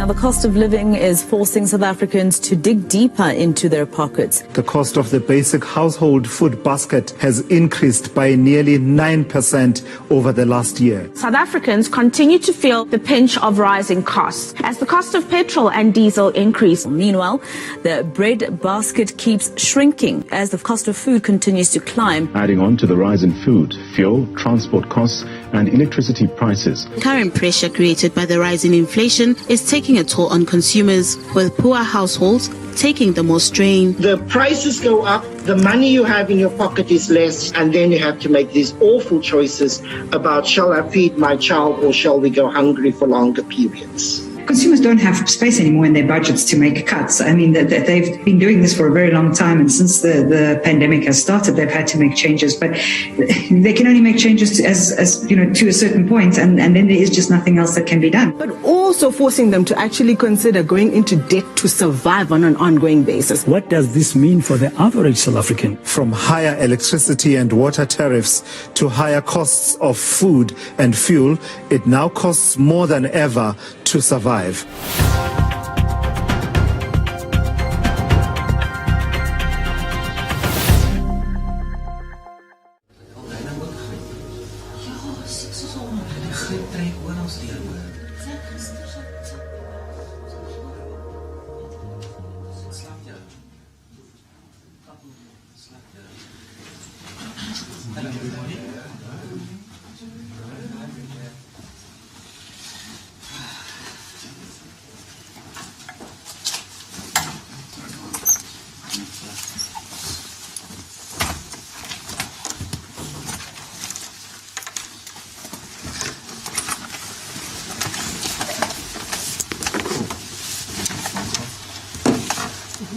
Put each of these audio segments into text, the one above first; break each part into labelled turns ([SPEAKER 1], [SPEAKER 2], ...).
[SPEAKER 1] Now, the cost of living is forcing South Africans to dig deeper into their pockets.
[SPEAKER 2] The cost of the basic household food basket has increased by nearly 9% over the last year.
[SPEAKER 3] South Africans continue to feel the pinch of rising costs as the cost of petrol and diesel increase.
[SPEAKER 1] Meanwhile, the bread basket keeps shrinking as the cost of food continues to climb.
[SPEAKER 4] Adding on to the rise in food, fuel, transport costs and electricity prices.
[SPEAKER 5] Current pressure created by the rise in inflation is taking a toll on consumers, with poor households taking the most strain.
[SPEAKER 6] The prices go up, the money you have in your pocket is less, and then you have to make these awful choices about, shall I feed my child or shall we go hungry for longer periods?
[SPEAKER 7] Consumers don't have space anymore in their budgets to make cuts. I mean, they've been doing this for a very long time, and since the pandemic has started, they've had to make changes. But they can only make changes as you know, to a certain point, and then there is just nothing else that can be done.
[SPEAKER 8] But also forcing them to actually consider going into debt to survive on an ongoing basis.
[SPEAKER 9] What does this mean for the average South African?
[SPEAKER 2] From higher electricity and water tariffs to higher costs of food and fuel, it now costs more than ever to survive.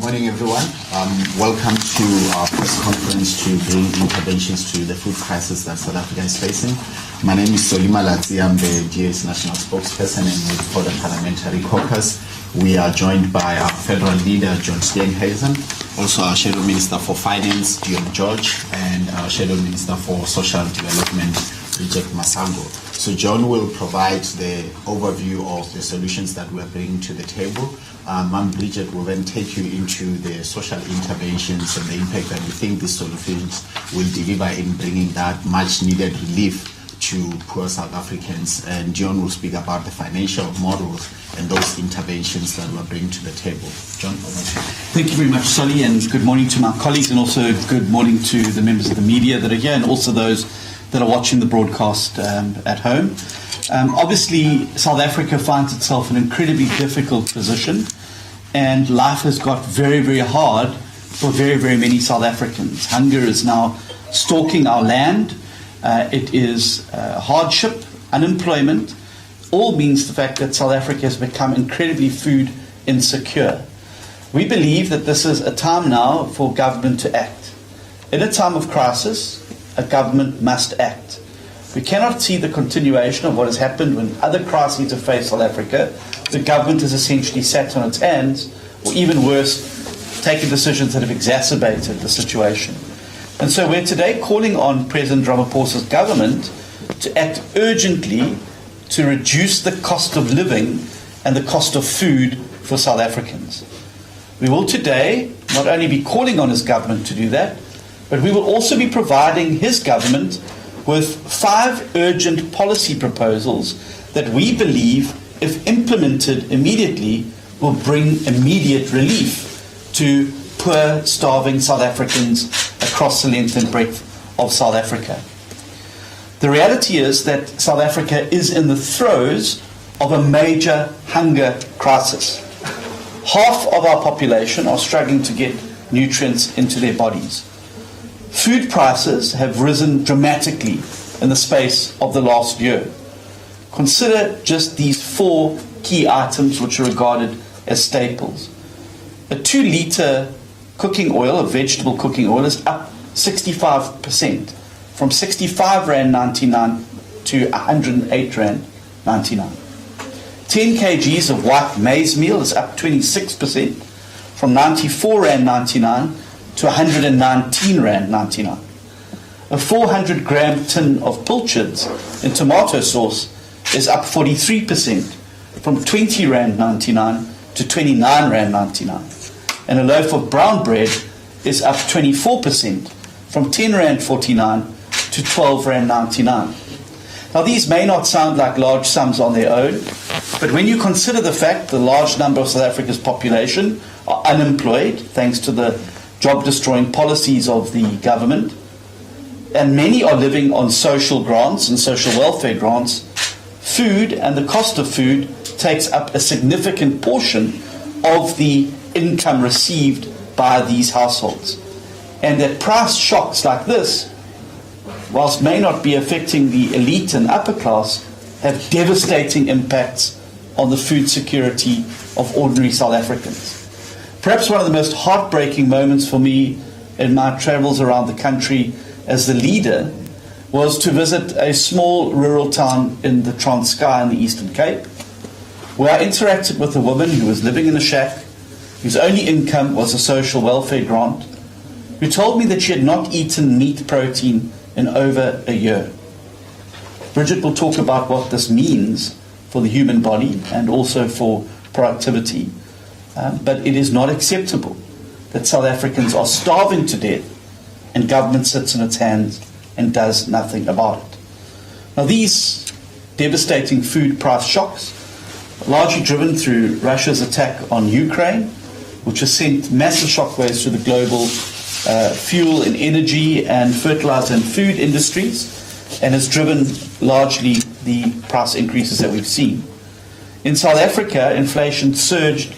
[SPEAKER 10] Morning, everyone. Welcome to our press conference to bring interventions to the food crisis that South Africa is facing. My name is Solima Latsi. I'm the DA's national spokesperson and with for the Parliamentary Caucus. We are joined by our federal leader, John Steenhuisen, also our Shadow Minister for Finance, Dion George, and our Shadow Minister for Social Development, Bridget Masango. So John will provide the overview of the solutions that we're bringing to the table. Ma'am Bridget will then take you into the social interventions and the impact that we think these solutions will deliver in bringing that much needed relief to poor South Africans. And John will speak about the financial models and those interventions that we're bringing to the table. John, over to you.
[SPEAKER 11] Thank you very much, Solly, and good morning to my colleagues, and also good morning to the members of the media that are here, and also those that are watching the broadcast at home. Obviously, South Africa finds itself in an incredibly difficult position, and life has got very, very hard for very, very many South Africans. Hunger is now stalking our land. It is hardship, unemployment, all means the fact that South Africa has become incredibly food insecure. We believe that this is a time now for government to act. In a time of crisis, a government must act. We cannot see the continuation of what has happened when other crises have faced South Africa. The government has essentially sat on its hands, or even worse, taken decisions that have exacerbated the situation. And so we're today calling on President Ramaphosa's government to act urgently to reduce the cost of living and the cost of food for South Africans. We will today not only be calling on his government to do that, but we will also be providing his government with 5 urgent policy proposals that we believe, if implemented immediately, will bring immediate relief to poor, starving South Africans across the length and breadth of South Africa. The reality is that South Africa is in the throes of a major hunger crisis. Half of our population are struggling to get nutrients into their bodies. Food prices have risen dramatically in the space of the last year. Consider just these 4 key items which are regarded as staples. A 2-litre cooking oil, a vegetable cooking oil, is up 65%, from 65 Rand 99 to 108 Rand 99. 10 kgs of white maize meal is up 26%, from 94 Rand 99 to 119 Rand 99. A 400 gram tin of pilchards in tomato sauce is up 43%, from 20 Rand 99 to 29 Rand 99. And a loaf of brown bread is up 24% from 10 Rand 49 to 12 Rand 99. Now, these may not sound like large sums on their own, but when you consider the fact the large number of South Africa's population are unemployed thanks to the job-destroying policies of the government, and many are living on social grants and social welfare grants, food and the cost of food takes up a significant portion of the income received by these households. And that price shocks like this, whilst may not be affecting the elite and upper class, have devastating impacts on the food security of ordinary South Africans. Perhaps one of the most heartbreaking moments for me in my travels around the country as the leader was to visit a small rural town in the Transkei in the Eastern Cape, where I interacted with a woman who was living in a shack, whose only income was a social welfare grant, who told me that she had not eaten meat protein in over a year. Bridget will talk about what this means for the human body and also for productivity, but it is not acceptable that South Africans are starving to death and government sits in its hands and does nothing about it. Now, these devastating food price shocks are largely driven through Russia's attack on Ukraine, which has sent massive shockwaves through the global fuel and energy and fertilizer and food industries, and has driven largely the price increases that we've seen. In South Africa, inflation surged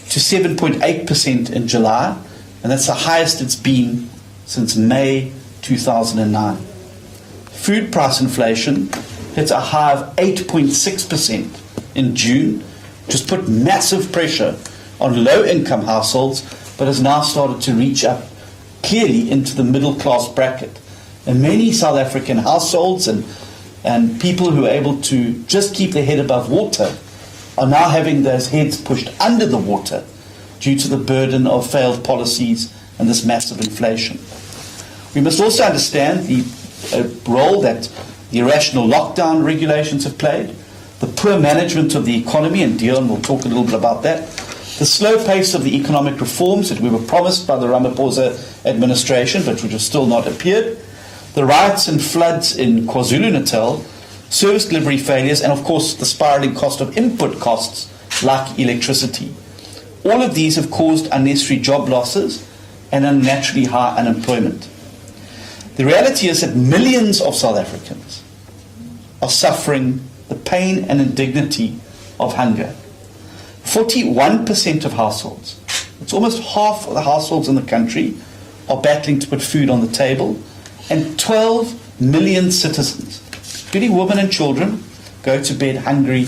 [SPEAKER 11] to 7.8% in July, and that's the highest it's been since May 2009. Food price inflation hit a high of 8.6% in June, which has put massive pressure on low-income households, but has now started to reach up clearly into the middle-class bracket. And many South African households and people who are able to just keep their head above water are now having those heads pushed under the water due to the burden of failed policies and this massive inflation. We must also understand the role that the irrational lockdown regulations have played, the poor management of the economy, and Dion will talk a little bit about that, the slow pace of the economic reforms that we were promised by the Ramaphosa administration, but which have still not appeared, the riots and floods in KwaZulu-Natal, service delivery failures, and of course the spiraling cost of input costs like electricity. All of these have caused unnecessary job losses and unnaturally high unemployment. The reality is that millions of South Africans are suffering the pain and indignity of hunger. 41% of households, it's almost half of the households in the country, are battling to put food on the table, and 12 million citizens, including women and children, go to bed hungry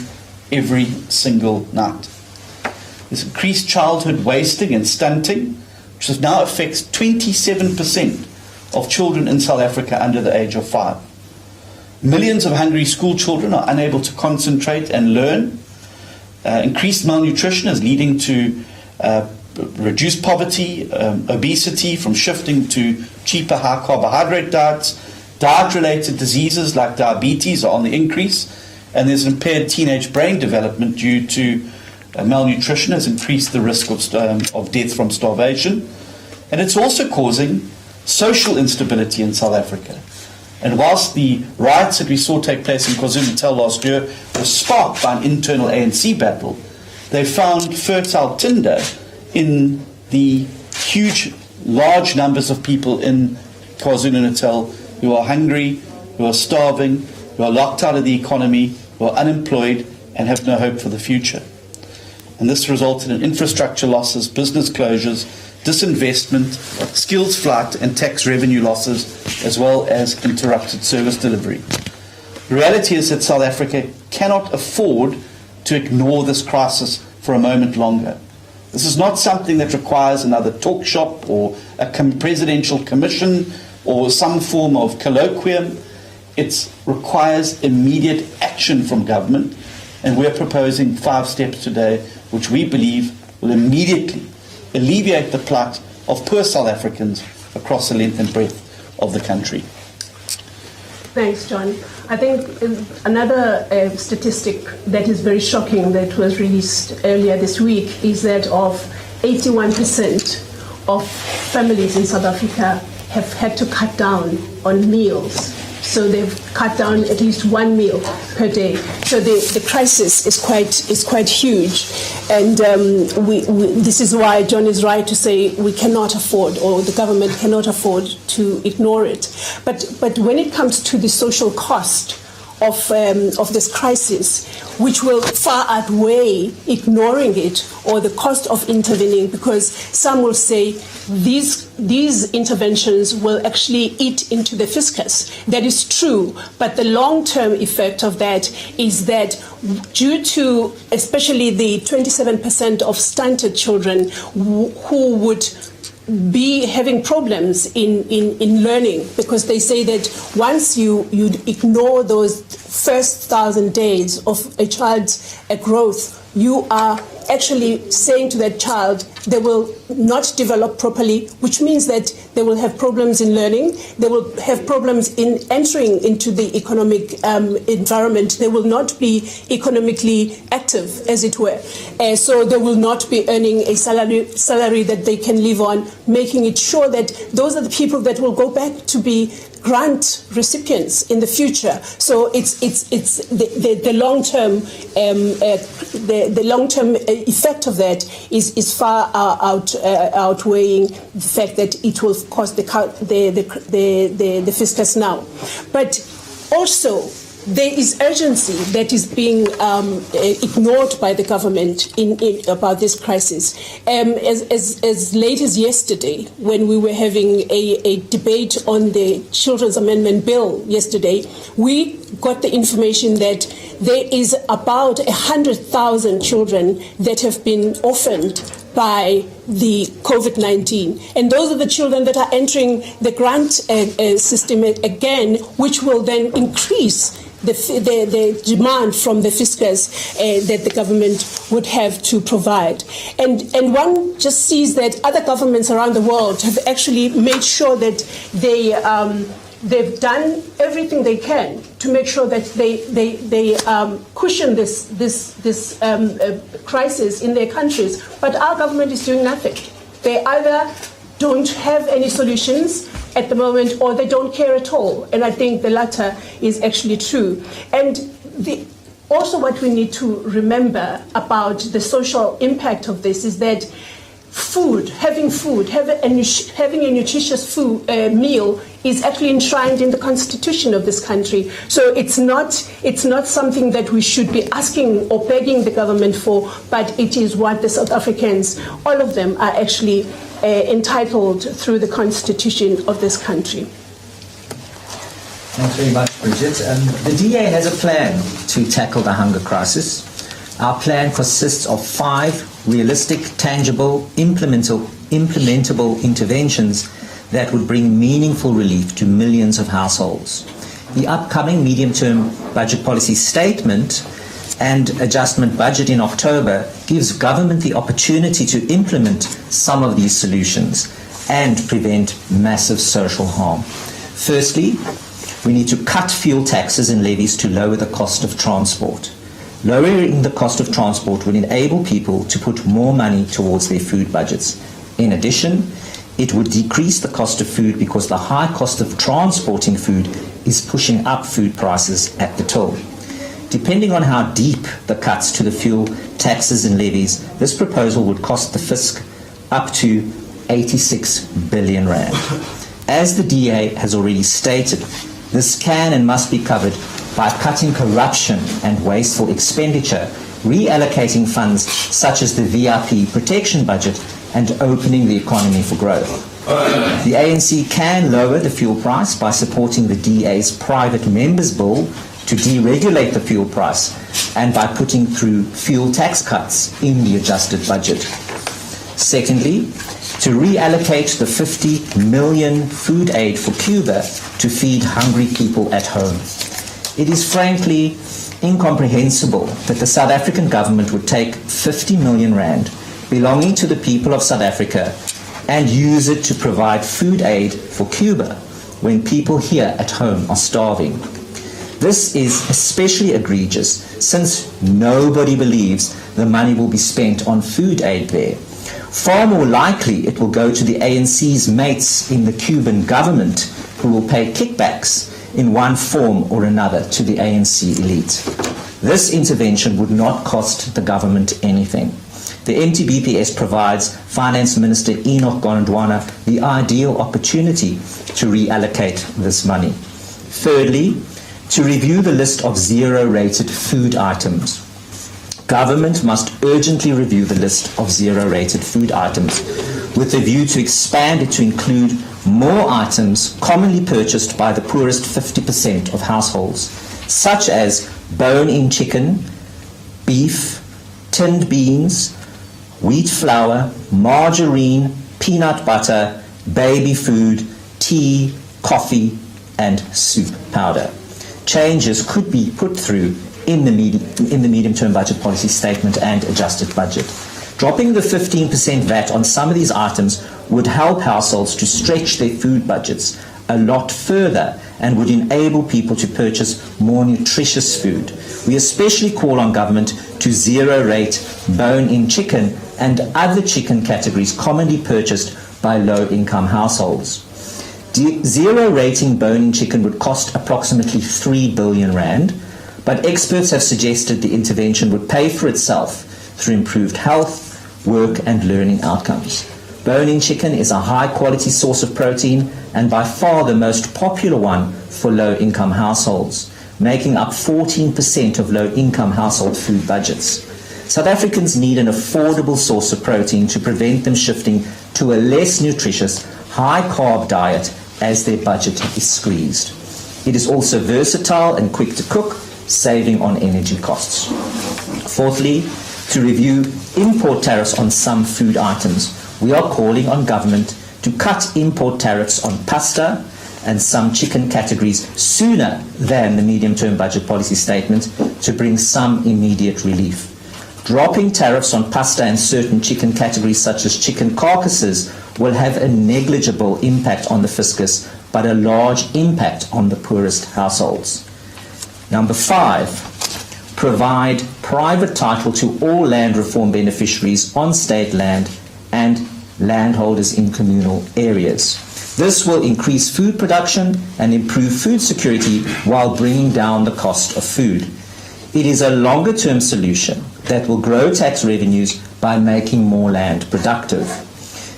[SPEAKER 11] every single night. There's increased childhood wasting and stunting, which now affects 27% of children in South Africa under the age of 5. Millions of hungry school children are unable to concentrate and learn. Increased malnutrition is leading to reduced poverty, obesity from shifting to cheaper high carbohydrate diets. Diet-related diseases like diabetes are on the increase, and there's impaired teenage brain development due to malnutrition has increased the risk of death from starvation. And it's also causing social instability in South Africa. And whilst the riots that we saw take place in KwaZulu-Natal last year were sparked by an internal ANC battle, they found fertile tinder in the large numbers of people in KwaZulu-Natal who are hungry, who are starving, who are locked out of the economy, who are unemployed and have no hope for the future. And this resulted in infrastructure losses, business closures, disinvestment, skills flight and tax revenue losses, as well as interrupted service delivery. The reality is that South Africa cannot afford to ignore this crisis for a moment longer. This is not something that requires another talk shop or a presidential commission or some form of colloquium. It requires immediate action from government, and we're proposing 5 steps today which we believe will immediately alleviate the plight of poor South Africans across the length and breadth of the country.
[SPEAKER 12] Thanks, John. I think another statistic that is very shocking that was released earlier this week is that of 81% of families in South Africa have had to cut down on meals. So they've cut down at least one meal per day. So the crisis is quite huge, and this is why John is right to say we cannot afford, or the government cannot afford to ignore it. But when it comes to the social cost of this crisis, which will far outweigh ignoring it or the cost of intervening, because some will say these interventions will actually eat into the fiscus. That is true, but the long-term effect of that is that due to especially the 27% of stunted children who would be having problems in learning, because they say that once you ignore those first 1,000 days of a child's growth, you are actually saying to that child they will not develop properly, which means that they will have problems in learning, they will have problems in entering into the economic environment, they will not be economically active, as it were. So they will not be earning a salary that they can live on, making it sure that those are the people that will go back to be grant recipients in the future. So it's the long term the long term effect of that is far outweighing the fact that it will cost the fiscus now. But also, there is urgency that is being ignored by the government about this crisis. As late as yesterday, when we were having a debate on the Children's Amendment Bill yesterday, we got the information that there is about 100,000 children that have been orphaned by the COVID-19. And those are the children that are entering the grant system again, which will then increase the demand from the fiscus that the government would have to provide. And one just sees that other governments around the world have actually made sure that they've done everything they can to make sure that they cushion this crisis in their countries. But our government is doing nothing. They either don't have any solutions at the moment, or they don't care at all. And I think the latter is actually true. And also what we need to remember about the social impact of this is that having a nutritious meal is actually enshrined in the constitution of this country. So it's not something that we should be asking or begging the government for, but it is what the South Africans, all of them, are actually entitled through the constitution of this country.
[SPEAKER 13] Thanks very much, Bridget. The DA has a plan to tackle the hunger crisis. Our plan consists of 5 realistic, tangible, implementable interventions that would bring meaningful relief to millions of households. The upcoming medium-term budget policy statement and adjustment budget in October gives government the opportunity to implement some of these solutions and prevent massive social harm. Firstly, we need to cut fuel taxes and levies to lower the cost of transport. Lowering the cost of transport will enable people to put more money towards their food budgets. In addition, it would decrease the cost of food because the high cost of transporting food is pushing up food prices at the till. Depending on how deep the cuts to the fuel taxes and levies, this proposal would cost the fisc up to 86 billion rand. As the DA has already stated, this can and must be covered by cutting corruption and wasteful expenditure, reallocating funds such as the VIP protection budget, and opening the economy for growth. The ANC can lower the fuel price by supporting the DA's private members' bill to deregulate the fuel price and by putting through fuel tax cuts in the adjusted budget. Secondly, to reallocate the 50 million food aid for Cuba to feed hungry people at home. It is frankly incomprehensible that the South African government would take 50 million rand belonging to the people of South Africa and use it to provide food aid for Cuba, when people here at home are starving. This is especially egregious since nobody believes the money will be spent on food aid there. Far more likely it will go to the ANC's mates in the Cuban government who will pay kickbacks in one form or another to the ANC elite. This intervention would not cost the government anything. The MTBPS provides Finance Minister Enoch Godongwana the ideal opportunity to reallocate this money. Thirdly, to review the list of zero-rated food items. Government must urgently review the list of zero-rated food items with a view to expand it to include more items commonly purchased by the poorest 50% of households, such as bone-in chicken, beef, tinned beans, wheat flour, margarine, peanut butter, baby food, tea, coffee, and soup powder. Changes could be put through in the medium-term budget policy statement and adjusted budget. Dropping the 15% VAT on some of these items would help households to stretch their food budgets a lot further and would enable people to purchase more nutritious food. We especially call on government to zero-rate bone-in chicken and other chicken categories commonly purchased by low-income households. Zero-rating bone-in chicken would cost approximately 3 billion rand, but experts have suggested the intervention would pay for itself through improved health, work and learning outcomes. Bone-in chicken is a high-quality source of protein and by far the most popular one for low-income households, making up 14% of low-income household food budgets. South Africans need an affordable source of protein to prevent them shifting to a less nutritious, high-carb diet as their budget is squeezed. It is also versatile and quick to cook, saving on energy costs. Fourthly, to review import tariffs on some food items. We are calling on government to cut import tariffs on pasta and some chicken categories sooner than the medium-term budget policy statement to bring some immediate relief. Dropping tariffs on pasta and certain chicken categories such as chicken carcasses will have a negligible impact on the fiscus, but a large impact on the poorest households. Number 5, provide private title to all land reform beneficiaries on state land and landholders in communal areas. This will increase food production and improve food security while bringing down the cost of food. It is a longer-term solution that will grow tax revenues by making more land productive.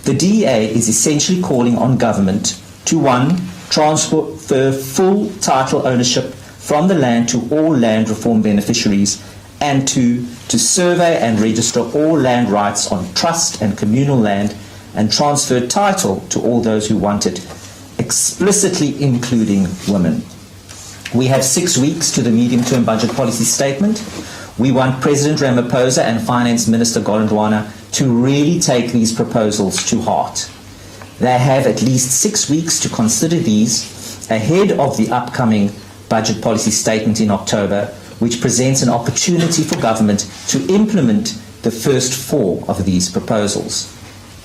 [SPEAKER 13] The DA is essentially calling on government to 1. Transfer full title ownership from the land to all land reform beneficiaries, and 2. To survey and register all land rights on trust and communal land and transfer title to all those who want it, explicitly including women. We have 6 weeks to the medium-term budget policy statement. We want President Ramaphosa and Finance Minister Godongwana to really take these proposals to heart. They have at least 6 weeks to consider these ahead of the upcoming budget policy statement in October, which presents an opportunity for government to implement the first 4 of these proposals.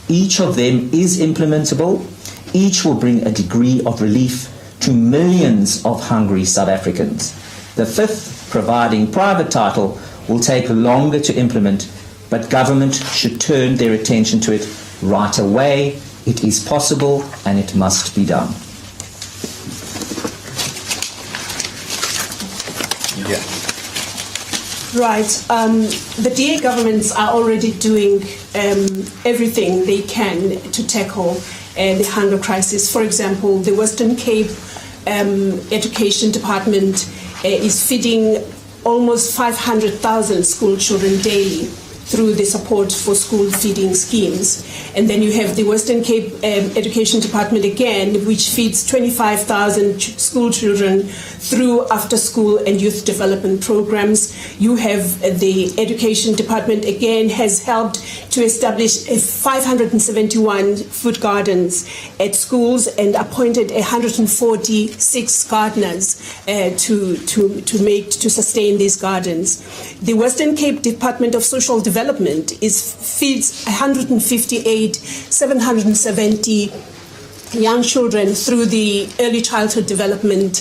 [SPEAKER 13] Each of them is implementable. Each will bring a degree of relief to millions of hungry South Africans. The 5th, providing private title, will take longer to implement, but government should turn their attention to it right away. It is possible and it must be done.
[SPEAKER 12] Yeah. Right. The DA governments are already doing everything they can to tackle the hunger crisis. For example, the Western Cape Education Department is feeding almost 500,000 school children daily through the support for school feeding schemes. And then you have the Western Cape Education Department again, which feeds 25,000 school children through after-school and youth development programs. You have the Education Department again has helped to establish 571 food gardens at schools and appointed 146 gardeners to sustain these gardens. The Western Cape Department of Social Development feeds 158, 770 young children through the early childhood development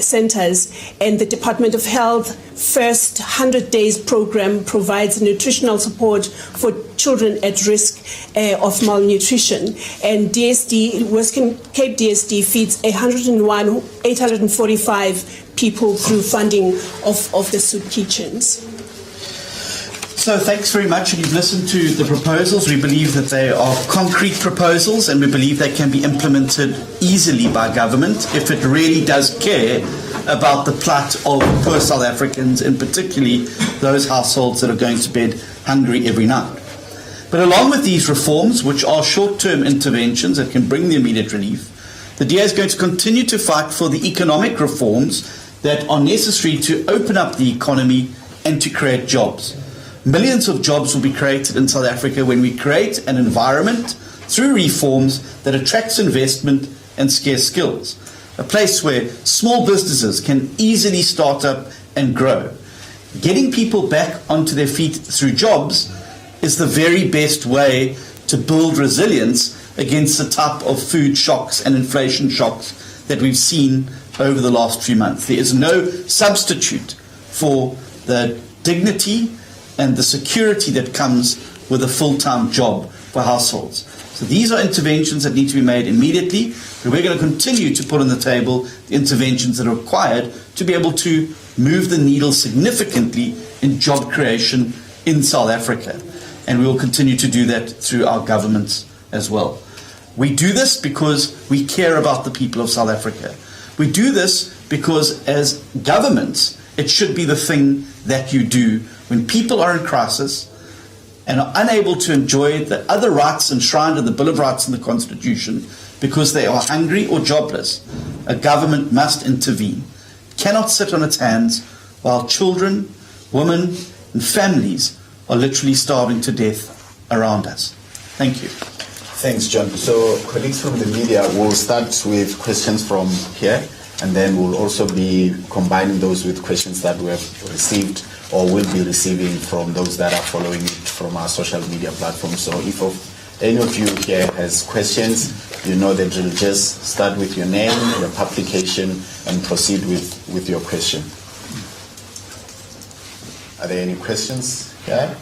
[SPEAKER 12] centers, and the Department of Health First 100 Days program provides nutritional support for children at risk of malnutrition. And DSD, Western Cape DSD, feeds 845 people through funding of the soup kitchens.
[SPEAKER 11] So thanks very much. You've listened to the proposals. We believe that they are concrete proposals, and we believe they can be implemented easily by government if it really does care about the plight of poor South Africans, and particularly those households that are going to bed hungry every night. But along with these reforms, which are short-term interventions that can bring the immediate relief, the DA is going to continue to fight for the economic reforms that are necessary to open up the economy and to create jobs. Millions of jobs will be created in South Africa when we create an environment through reforms that attracts investment and scarce skills. A place where small businesses can easily start up and grow. Getting people back onto their feet through jobs is the very best way to build resilience against the type of food shocks and inflation shocks that we've seen over the last few months. There is no substitute for the dignity and the security that comes with a full-time job for households. So these are interventions that need to be made immediately, but we're going to continue to put on the table the interventions that are required to be able to move the needle significantly in job creation in South Africa. And we will continue to do that through our governments as well. We do this because we care about the people of South Africa. We do this because as governments, it should be the thing that you do when people are in crisis and are unable to enjoy the other rights enshrined in the Bill of Rights and the Constitution because they are hungry or jobless. A government must intervene. It cannot sit on its hands while children, women, and families are literally starving to death around us. Thank you.
[SPEAKER 10] Thanks, John. So, colleagues from the media, will start with questions from here, and then we'll also be combining those with questions that we have received or will be receiving from those that are following it from our social media platforms. So if any of you here has questions, you know the drill. Just start with your name, your publication, and proceed with your question. Are there any questions here?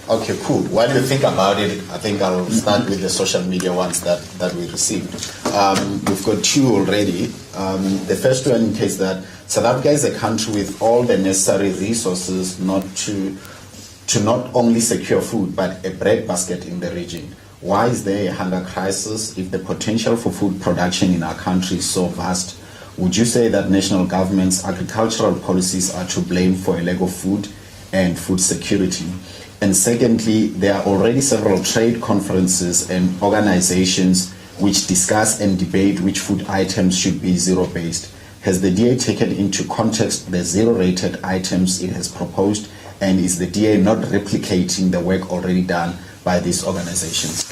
[SPEAKER 10] Okay, cool. While you think about it, I think I'll start with the social media ones that we received. We've got two already. The first one is that South Africa is a country with all the necessary resources to not only secure food, but a breadbasket in the region. Why is there a hunger crisis if the potential for food production in our country is so vast? Would you say that national government's agricultural policies are to blame for a lack of food and food security? And secondly, there are already several trade conferences and organizations which discuss and debate which food items should be zero-based. Has the DA taken into context the zero-rated items it has proposed, and is the DA not replicating the work already done by these organizations?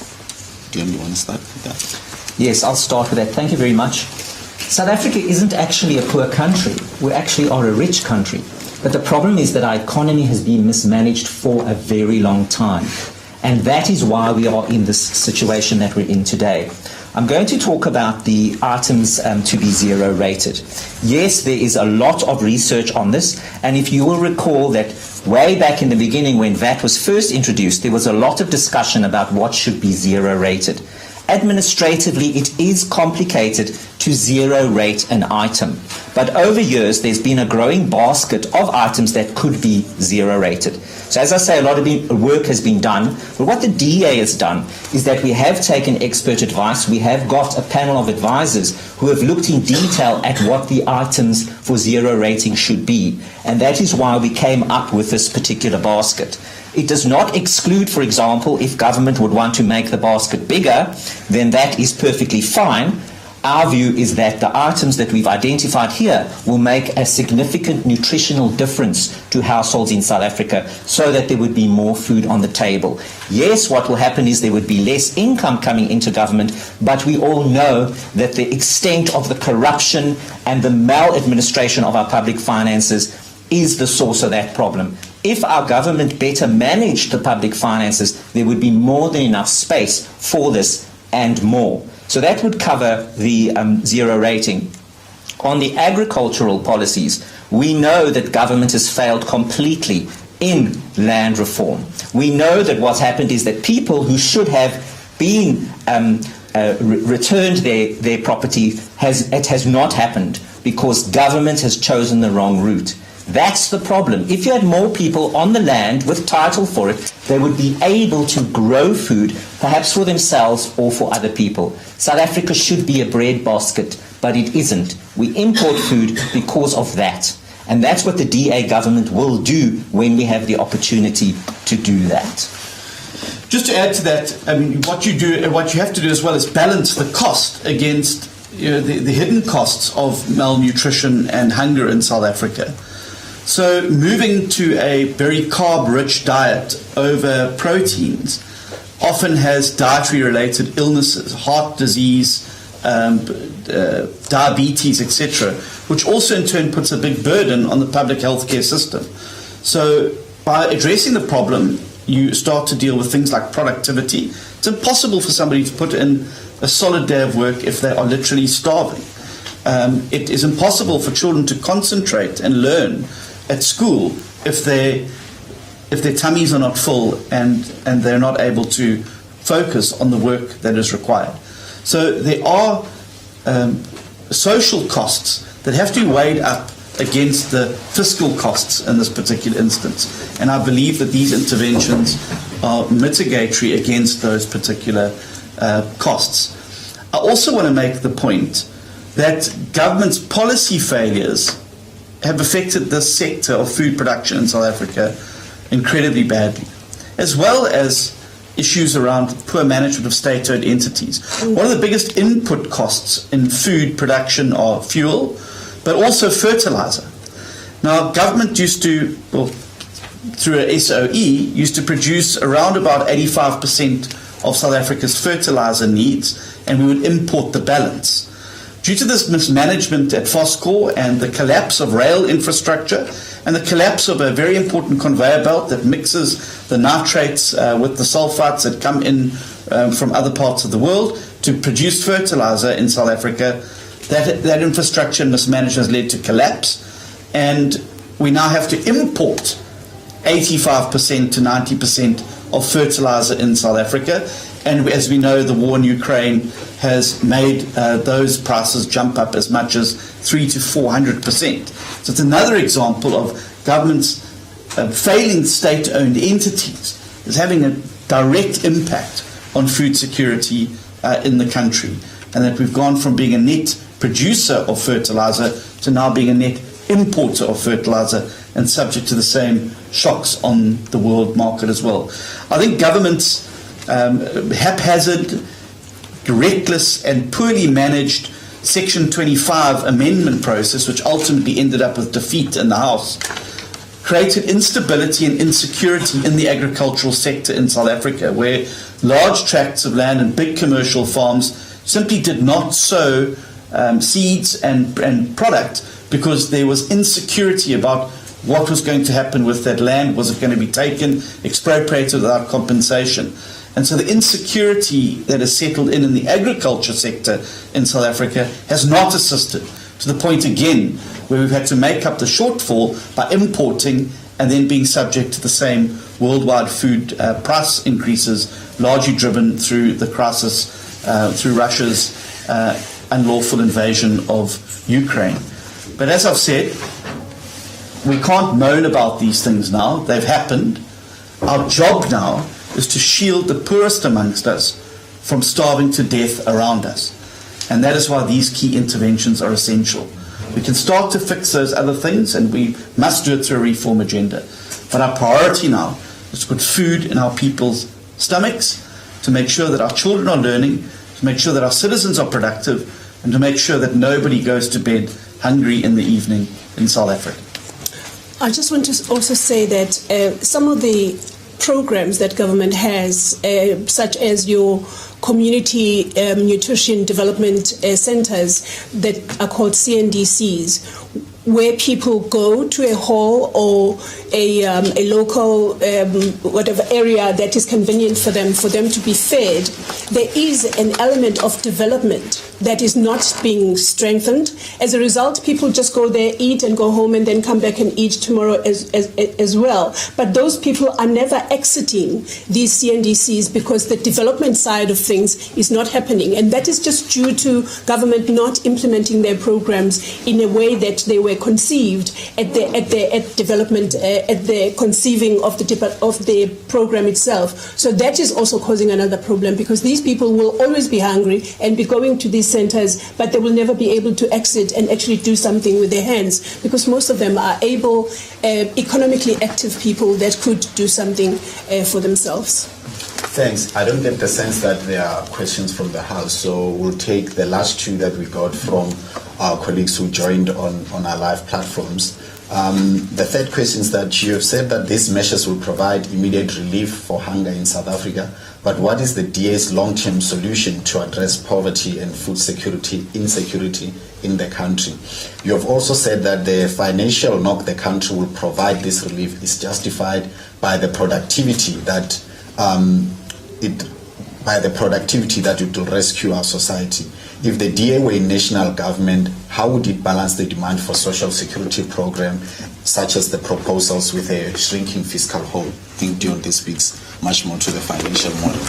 [SPEAKER 10] Do you want to start with that?
[SPEAKER 13] Yes, I'll start with that. Thank you very much. South Africa isn't actually a poor country. We actually are a rich country. But the problem is that our economy has been mismanaged for a very long time. And that is why we are in this situation that we're in today. I'm going to talk about the items to be zero rated. Yes, there is a lot of research on this. And if you will recall that way back in the beginning when VAT was first introduced, there was a lot of discussion about what should be zero rated. Administratively, it is complicated to zero rate an item. But over years, there's been a growing basket of items that could be zero rated. So as I say, a lot of work has been done. But what the DA has done is that we have taken expert advice. We have got a panel of advisors who have looked in detail at what the items for zero rating should be. And that is why we came up with this particular basket. It does not exclude, for example, if government would want to make the basket bigger, then that is perfectly fine. Our view is that the items that we've identified here will make a significant nutritional difference to households in South Africa so that there would be more food on the table. Yes, what will happen is there would be less income coming into government, but we all know that the extent of the corruption and the maladministration of our public finances is the source of that problem. If our government better managed the public finances, there would be more than enough space for this and more. So that would cover the 0 rating. On the agricultural policies, we know that government has failed completely in land reform. We know that what's happened is that people who should have been returned their property, it has not happened because government has chosen the wrong route. That's the problem. If you had more people on the land with title for it, they would be able to grow food, perhaps for themselves or for other people. South Africa should be a breadbasket, but it isn't. We import food because of that. And that's what the DA government will do when we have the opportunity to do that.
[SPEAKER 11] Just to add to that, I mean, what you have to do as well is balance the cost against the hidden costs of malnutrition and hunger in South Africa. So moving to a very carb-rich diet over proteins often has dietary-related illnesses, heart disease, diabetes, etc., which also in turn puts a big burden on the public healthcare system. So by addressing the problem, you start to deal with things like productivity. It's impossible for somebody to put in a solid day of work if they are literally starving. It is impossible for children to concentrate and learn at school if their tummies are not full and they're not able to focus on the work that is required. So there are social costs that have to be weighed up against the fiscal costs in this particular instance. And I believe that these interventions are mitigatory against those particular costs. I also want to make the point that government's policy failures have affected this sector of food production in South Africa incredibly badly, as well as issues around poor management of state-owned entities. One of the biggest input costs in food production are fuel, but also fertilizer. Now, government used to, through a SOE, used to produce around about 85% of South Africa's fertilizer needs, and we would import the balance. Due to this mismanagement at Foscor and the collapse of rail infrastructure and the collapse of a very important conveyor belt that mixes the nitrates with the sulfites that come in from other parts of the world to produce fertilizer in South Africa, that infrastructure mismanagement has led to collapse, and we now have to import 85% to 90% of fertilizer in South Africa. And as we know, the war in Ukraine has made those prices jump up as much as 300% to 400%. So it's another example of government's failing state-owned entities is having a direct impact on food security in the country, and that we've gone from being a net producer of fertilizer to now being a net importer of fertilizer and subject to the same shocks on the world market as well. I think government's haphazard, reckless and poorly managed Section 25 amendment process, which ultimately ended up with defeat in the House, created instability and insecurity in the agricultural sector in South Africa, where large tracts of land and big commercial farms simply did not sow seeds and product because there was insecurity about what was going to happen with that land. Was it going to be taken, expropriated without compensation? And so the insecurity that has settled in the agriculture sector in South Africa has not assisted, to the point again where we've had to make up the shortfall by importing and then being subject to the same worldwide food price increases, largely driven through the crisis, through Russia's unlawful invasion of Ukraine. But as I've said, we can't moan about these things now. They've happened. Our job now is to shield the poorest amongst us from starving to death around us. And that is why these key interventions are essential. We can start to fix those other things, and we must do it through a reform agenda. But our priority now is to put food in our people's stomachs, to make sure that our children are learning, to make sure that our citizens are productive, and to make sure that nobody goes to bed hungry in the evening in South Africa.
[SPEAKER 12] I just want to also say that some of the programs that government has, such as your community nutrition development centers that are called CNDCs, where people go to a hall or a local whatever area that is convenient for them to be fed, there is an element of development that is not being strengthened. As a result, people just go there, eat, and go home, and then come back and eat tomorrow as well. But those people are never exiting these CNDCs because the development side of things is not happening, and that is just due to government not implementing their programs in a way that they were conceived at the conceiving of the program itself. So that is also causing another problem, because these people will always be hungry and be going to these centers, but they will never be able to exit and actually do something with their hands, because most of them are able, economically active people that could do something for themselves.
[SPEAKER 10] Thanks. I don't get the sense that there are questions from the House, so we'll take the last two that we got from our colleagues who joined on our live platforms. The third question is that you have said that these measures will provide immediate relief for hunger in South Africa, but what is the DA's long-term solution to address poverty and food insecurity in the country? You have also said that the financial knock the country will provide this relief is justified by the productivity that it will rescue our society. If the DA were in national government, how would it balance the demand for social security program, such as the proposals with a shrinking fiscal hole? I think Dion this speaks much more to the financial model.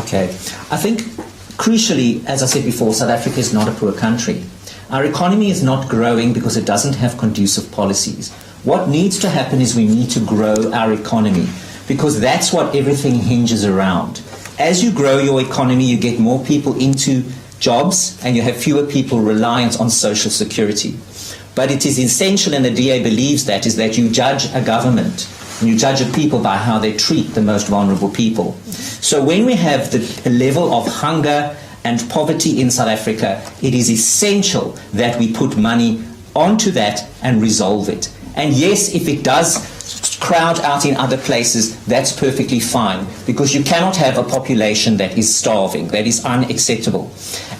[SPEAKER 13] Okay. I think, crucially, as I said before, South Africa is not a poor country. Our economy is not growing because it doesn't have conducive policies. What needs to happen is we need to grow our economy, because that's what everything hinges around. As you grow your economy, you get more people into jobs and you have fewer people reliant on social security. But it is essential, and the DA believes that, is that you judge a government and you judge a people by how they treat the most vulnerable people. So when we have the level of hunger and poverty in South Africa, it is essential that we put money onto that and resolve it. And yes, if it does crowd out in other places, that's perfectly fine, because you cannot have a population that is starving. That is unacceptable.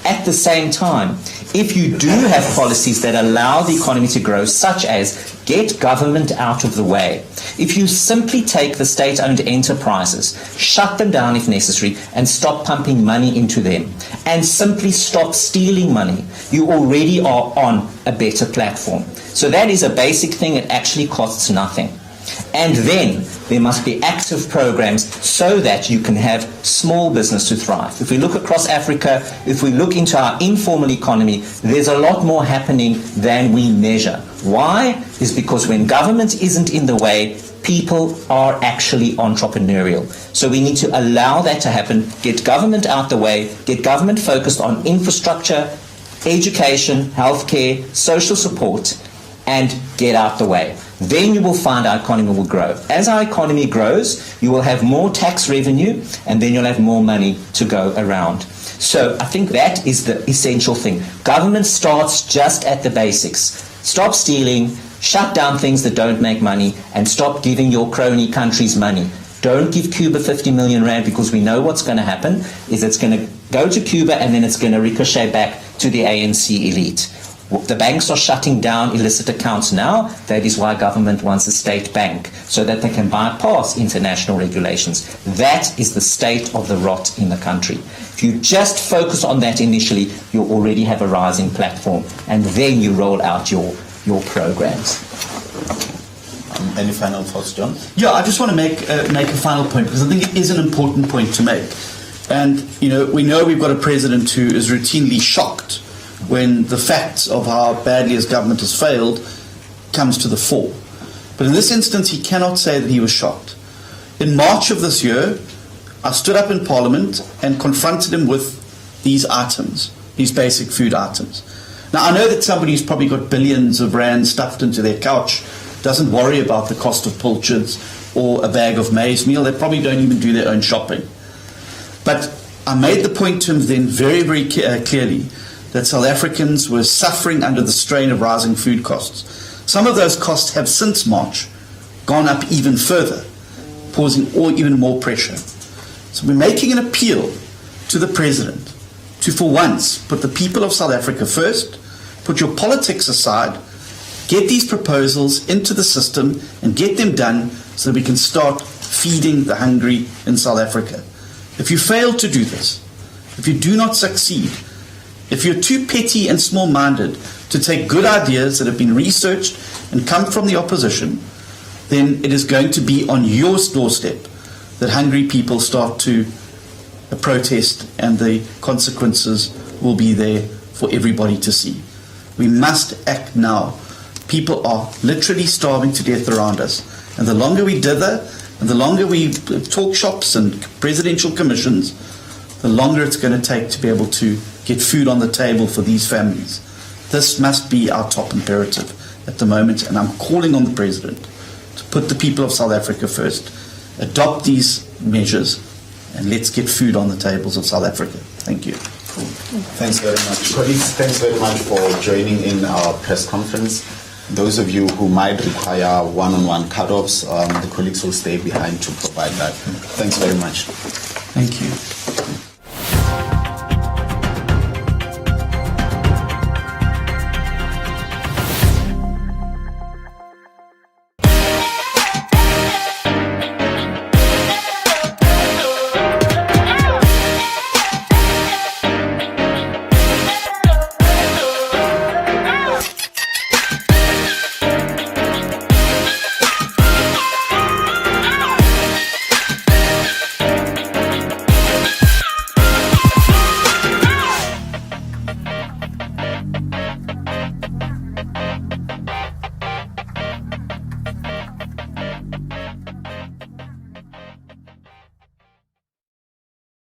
[SPEAKER 13] At the same time, if you do have policies that allow the economy to grow, such as get government out of the way, if you simply take the state-owned enterprises, shut them down if necessary, and stop pumping money into them, and simply stop stealing money, you already are on a better platform. So that is a basic thing. It actually costs nothing. And then there must be active programs so that you can have small business to thrive. If we look across Africa, if we look into our informal economy, there's a lot more happening than we measure. Why? Is because when government isn't in the way, people are actually entrepreneurial. So we need to allow that to happen, get government out the way, get government focused on infrastructure, education, healthcare, social support, and get out the way. Then you will find our economy will grow. As our economy grows, you will have more tax revenue, and then you'll have more money to go around. So I think that is the essential thing. Government starts just at the basics. Stop stealing, shut down things that don't make money, and stop giving your crony countries money. Don't give Cuba 50 million rand, because we know what's going to happen is it's going to go to Cuba and then it's going to ricochet back to the ANC elite. The banks are shutting down illicit accounts now. That is why government wants a state bank, so that they can bypass international regulations. That is the state of the rot in the country. If you just focus on that initially, you already have a rising platform, and then you roll out your programs.
[SPEAKER 10] Any final thoughts, John?
[SPEAKER 11] Yeah, I just want to make a final point, because I think it is an important point to make. And, we know we've got a president who is routinely shocked when the facts of how badly his government has failed comes to the fore. But in this instance, he cannot say that he was shocked. In March of this year, I stood up in Parliament and confronted him with these items, these basic food items. Now, I know that somebody who's probably got billions of rand stuffed into their couch doesn't worry about the cost of pilchards or a bag of maize meal. They probably don't even do their own shopping. But I made the point to him then very, very clearly that South Africans were suffering under the strain of rising food costs. Some of those costs have since March gone up even further, causing even more pressure. So we're making an appeal to the President to, for once, put the people of South Africa first, put your politics aside, Get these proposals into the system and get them done so that we can start feeding the hungry in South Africa. If you fail to do this, if you do not succeed, if you're too petty and small-minded to take good ideas that have been researched and come from the opposition, then it is going to be on your doorstep that hungry people start to protest, and the consequences will be there for everybody to see. We must act now. People are literally starving to death around us, and the longer we dither and the longer we talk shops and presidential commissions, the longer it's going to take to be able to get food on the table for these families. This must be our top imperative at the moment, and I'm calling on the President to put the people of South Africa first, adopt these measures, and let's get food on the tables of South Africa. Thank you.
[SPEAKER 10] Cool. Thanks very much. Colleagues, thanks very much for joining in our press conference. Those of you who might require one-on-one cut-offs, the colleagues will stay behind to provide that. Thanks very much.
[SPEAKER 11] Thank you.